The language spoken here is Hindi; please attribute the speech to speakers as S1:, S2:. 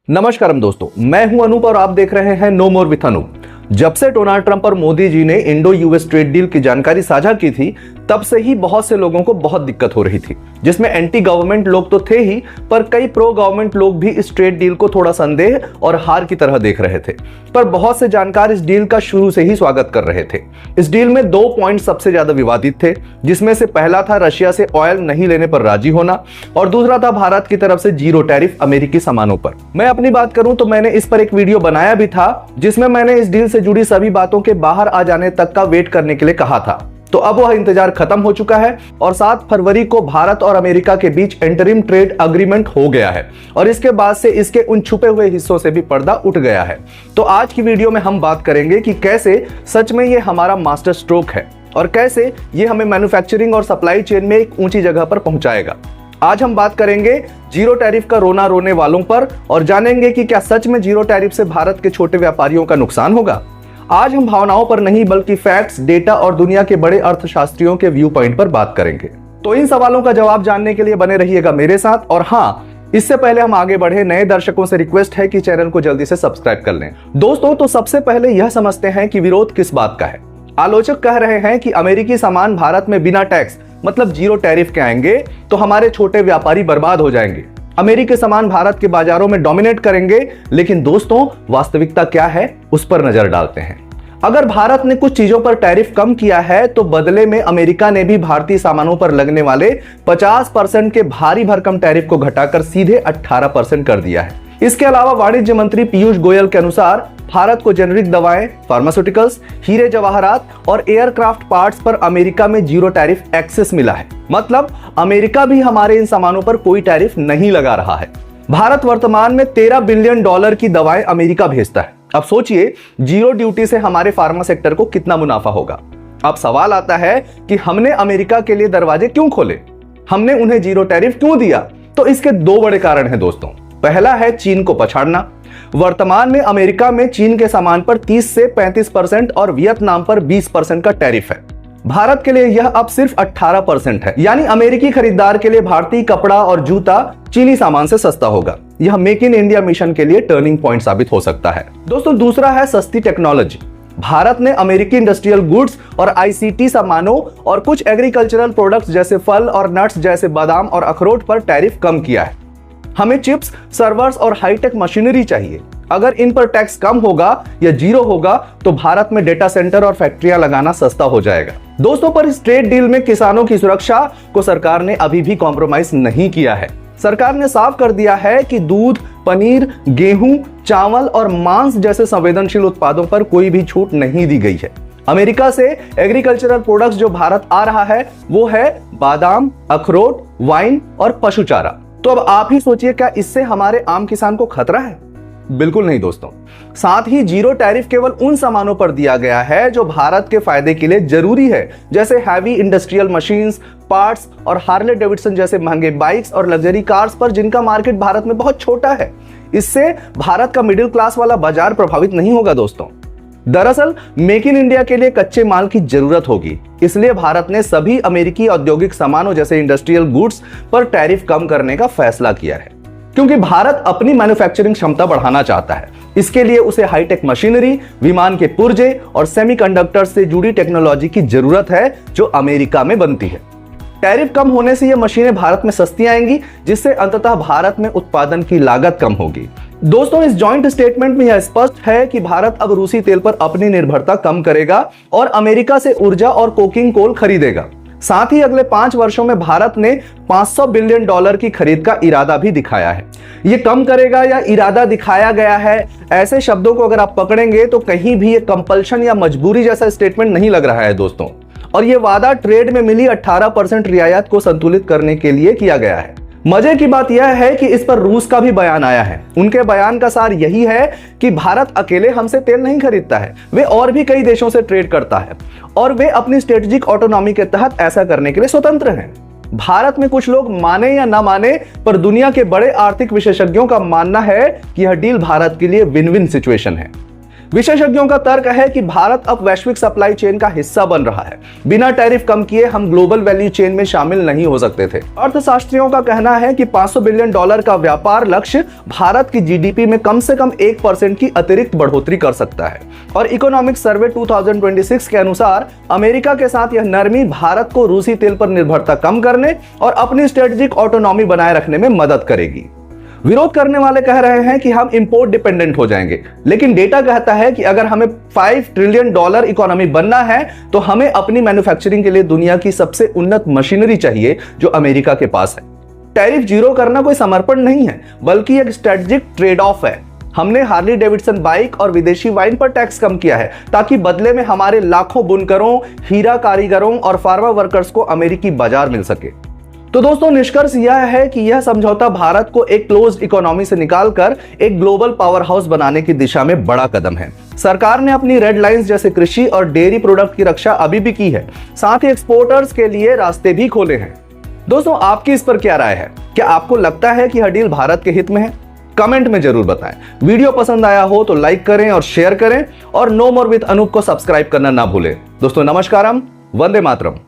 S1: नमस्कार दोस्तों, मैं हूं अनूप और आप देख रहे हैं नो मोर विथ अनूप। जब से डोनाल्ड ट्रंप और मोदी जी ने इंडो यूएस ट्रेड डील की जानकारी साझा की थी, तब से ही बहुत से लोगों को बहुत दिक्कत हो रही थी, जिसमें एंटी गवर्नमेंट लोग तो थे ही, पर कई प्रो गवर्नमेंट लोग भी इस ट्रेड डील को थोड़ा संदेह और हार की तरह देख रहे थे। पर बहुत से जानकार इस डील का शुरू से ही स्वागत कर रहे थे। इस डील में 2 पॉइंट सबसे ज्यादा विवादित थे, जिसमें से पहला था रशिया से ऑयल नहीं लेने पर राजी होना और दूसरा था भारत की तरफ से जीरो टैरिफ अमेरिकी सामानों पर। मैं अपनी बात करूं तो मैंने इस पर एक वीडियो बनाया भी था, जिसमें मैंने इस डील से जुड़ी सभी बातों के बाहर आ जाने तक का वेट करने के लिए कहा था। तो अब वह इंतजार खत्म हो चुका है और 7 फरवरी को भारत और अमेरिका के बीच इंटरिम ट्रेड एग्रीमेंट हो गया है और इसके बाद से इसके उन छुपे हुए हिस्सों से भी पर्दा उठ गया है। तो आज की वीडियो में हम बात करेंगे कि कैसे सच में ये हमारा मास्टर स्ट्रोक है और कैसे ये हमें मैन्युफैक्चरिंग और सप्लाई चेन में एक ऊंची जगह पर पहुंचाएगा। आज हम बात करेंगे जीरो टैरिफ का रोना रोने वालों पर और जानेंगे कि क्या सच में जीरो टैरिफ से भारत के छोटे व्यापारियों का नुकसान होगा। आज हम भावनाओं पर नहीं बल्कि फैक्ट्स, डेटा और दुनिया के बड़े अर्थशास्त्रियों के व्यू पॉइंट पर बात करेंगे। तो इन सवालों का जवाब जानने के लिए बने रहिएगा मेरे साथ। और हाँ, इससे पहले हम आगे बढ़े, नए दर्शकों से रिक्वेस्ट है कि चैनल को जल्दी से सब्सक्राइब कर लें। दोस्तों, तो सबसे पहले यह समझते हैं कि विरोध किस बात का है। आलोचक कह रहे हैं कि अमेरिकी सामान भारत में बिना टैक्स मतलब जीरो टैरिफ के आएंगे तो हमारे छोटे व्यापारी बर्बाद हो जाएंगे, अमेरिकी सामान भारत के बाजारों में डोमिनेट करेंगे। लेकिन दोस्तों, वास्तविकता क्या है उस पर नजर डालते हैं। अगर भारत ने कुछ चीजों पर टैरिफ कम किया है तो बदले में अमेरिका ने भी भारतीय सामानों पर लगने वाले 50% के भारी भरकम टैरिफ को घटाकर सीधे 18% कर दिया है। इसके अलावा वाणिज्य मंत्री पीयूष गोयल के अनुसार भारत को जेनेरिक दवाएं, फार्मास्यूटिकल्स, हीरे जवाहरात और एयरक्राफ्ट पार्ट्स पर अमेरिका में जीरो टैरिफ एक्सेस मिला है। मतलब अमेरिका भी हमारे इन सामानों पर कोई टैरिफ नहीं लगा रहा है। भारत वर्तमान में $13 बिलियन की दवाएं अमेरिका भेजता है। अब सोचिए, जीरो ड्यूटी से हमारे फार्मा सेक्टर को कितना मुनाफा होगा। अब सवाल आता है कि हमने अमेरिका के लिए दरवाजे क्यों खोले, हमने उन्हें जीरो टैरिफ क्यों दिया। तो इसके 2 बड़े कारण हैं दोस्तों। पहला है चीन को पछाड़ना। वर्तमान में अमेरिका में चीन के सामान पर 30 से 35% और वियतनाम पर 20% का टैरिफ है। भारत के लिए यह अब सिर्फ 18% है, यानी अमेरिकी खरीदार के लिए भारतीय कपड़ा और जूता चीनी सामान से सस्ता होगा। यह मेक इन इंडिया मिशन के लिए टर्निंग पॉइंट साबित हो सकता है। दोस्तों, दूसरा है सस्ती टेक्नोलॉजी। भारत ने अमेरिकी इंडस्ट्रियल गुड्स और आईसीटी सामानों और कुछ एग्रीकल्चरल प्रोडक्ट्स जैसे फल और नट्स जैसे बादाम और अखरोट पर टैरिफ कम किया है। हमें चिप्स, सर्वर्स और हाईटेक मशीनरी चाहिए। अगर इन पर टैक्स कम होगा या जीरो होगा तो भारत में डेटा सेंटर और फैक्ट्रियां लगाना सस्ता हो जाएगा। दोस्तों, पर इस ट्रेड डील में किसानों की सुरक्षा को सरकार ने अभी भी कॉम्प्रोमाइज नहीं किया है। सरकार ने साफ कर दिया है कि दूध, पनीर, गेहूं, चावल और मांस जैसे संवेदनशील उत्पादों पर कोई भी छूट नहीं दी गई है। अमेरिका से एग्रीकल्चरल प्रोडक्ट्स जो भारत आ रहा है वो है बादाम, अखरोट, वाइन और पशु चारा। तो अब आप ही सोचिए, क्या इससे हमारे आम किसान को खतरा है? बिल्कुल नहीं दोस्तों। साथ ही जीरो टैरिफ केवल उन सामानों पर दिया गया है जो भारत के फायदे के लिए जरूरी है, जैसे हैवी इंडस्ट्रियल मशीन्स, पार्ट्स और हार्ले डेविडसन जैसे महंगे बाइक्स और लग्जरी कार्स पर, जिनका मार्केट भारत में बहुत छोटा है। इससे भारत का मिडिल क्लास वाला बाजार प्रभावित नहीं होगा दोस्तों। दरअसल मेक इन इंडिया के लिए कच्चे माल की जरूरत होगी, इसलिए भारत ने सभी अमेरिकी औद्योगिक सामानों जैसे इंडस्ट्रियल गुड्स पर टैरिफ कम करने का फैसला किया है, क्योंकि भारत अपनी मैन्युफैक्चरिंग क्षमता बढ़ाना चाहता है। इसके लिए उसे हाईटेक मशीनरी, विमान के पुर्जे और सेमीकंडक्टर से जुड़ी टेक्नोलॉजी की जरूरत है जो अमेरिका में बनती है। टैरिफ कम होने से ये मशीनें भारत में सस्ती आएंगी, जिससे अंततः भारत में उत्पादन की लागत कम होगी। दोस्तों, इस जॉइंट स्टेटमेंट में यह स्पष्ट है कि भारत अब रूसी तेल पर अपनी निर्भरता कम करेगा और अमेरिका से ऊर्जा और कोकिंग कोल खरीदेगा। साथ ही अगले 5 वर्षों में भारत ने $500 बिलियन की खरीद का इरादा भी दिखाया है। ये कम करेगा या इरादा दिखाया गया है, ऐसे शब्दों को अगर आप पकड़ेंगे तो कहीं भी ये कंपल्शन या मजबूरी जैसा स्टेटमेंट नहीं लग रहा है दोस्तों। और ये वादा ट्रेड में मिली 18% रियायत को संतुलित करने के लिए किया गया है। मजे की बात यह है कि इस पर रूस का भी बयान आया है। उनके बयान का सार यही है कि भारत अकेले हमसे तेल नहीं खरीदता है, वे और भी कई देशों से ट्रेड करता है और वे अपनी स्ट्रेटेजिक ऑटोनॉमी के तहत ऐसा करने के लिए स्वतंत्र हैं। भारत में कुछ लोग माने या ना माने, पर दुनिया के बड़े आर्थिक विशेषज्ञों का मानना है कि यह डील भारत के लिए विन विन सिचुएशन है। विशेषज्ञों का तर्क है कि भारत अब वैश्विक सप्लाई चेन का हिस्सा बन रहा है। बिना टैरिफ कम किए हम ग्लोबल वैल्यू चेन में शामिल नहीं हो सकते थे। अर्थशास्त्रियों का कहना है कि $500 बिलियन का व्यापार लक्ष्य भारत की जीडीपी में कम से कम 1% की अतिरिक्त बढ़ोतरी कर सकता है। और इकोनॉमिक सर्वे 2026 के अनुसार अमेरिका के साथ यह नरमी भारत को रूसी तेल पर निर्भरता कम करने और अपनी स्ट्रेटेजिक ऑटोनॉमी बनाए रखने में मदद करेगी। विरोध करने वाले कह रहे हैं कि हम इंपोर्ट डिपेंडेंट हो जाएंगे, लेकिन डेटा कहता है कि अगर हमें $5 ट्रिलियन इकोनॉमी बनना है तो हमें अपनी मैन्युफैक्चरिंग के लिए दुनिया की सबसे उन्नत मशीनरी चाहिए जो अमेरिका के पास है। टैरिफ जीरो करना कोई समर्पण नहीं है, बल्कि एक स्ट्रेटेजिक ट्रेड ऑफ है। हमने हार्ली डेविडसन बाइक और विदेशी वाइन पर टैक्स कम किया है ताकि बदले में हमारे लाखों बुनकरों, हीरा कारीगरों और फार्मा वर्कर्स को अमेरिकी बाजार मिल सके। तो दोस्तों, निष्कर्ष यह है कि यह समझौता भारत को एक क्लोज्ड इकोनॉमी से निकालकर एक ग्लोबल पावर हाउस बनाने की दिशा में बड़ा कदम है। सरकार ने अपनी रेड लाइंस जैसे कृषि और डेयरी प्रोडक्ट की रक्षा अभी भी की है, साथ ही एक्सपोर्टर्स के लिए रास्ते भी खोले हैं। दोस्तों, आपकी इस पर क्या राय है? क्या आपको लगता है कि यह डील भारत के हित में है? कमेंट में जरूर बताएं। वीडियो पसंद आया हो तो लाइक करें और शेयर करें, और नो मोर विद अनूप को सब्सक्राइब करना ना भूलें। दोस्तों नमस्कारम, वंदे मातरम।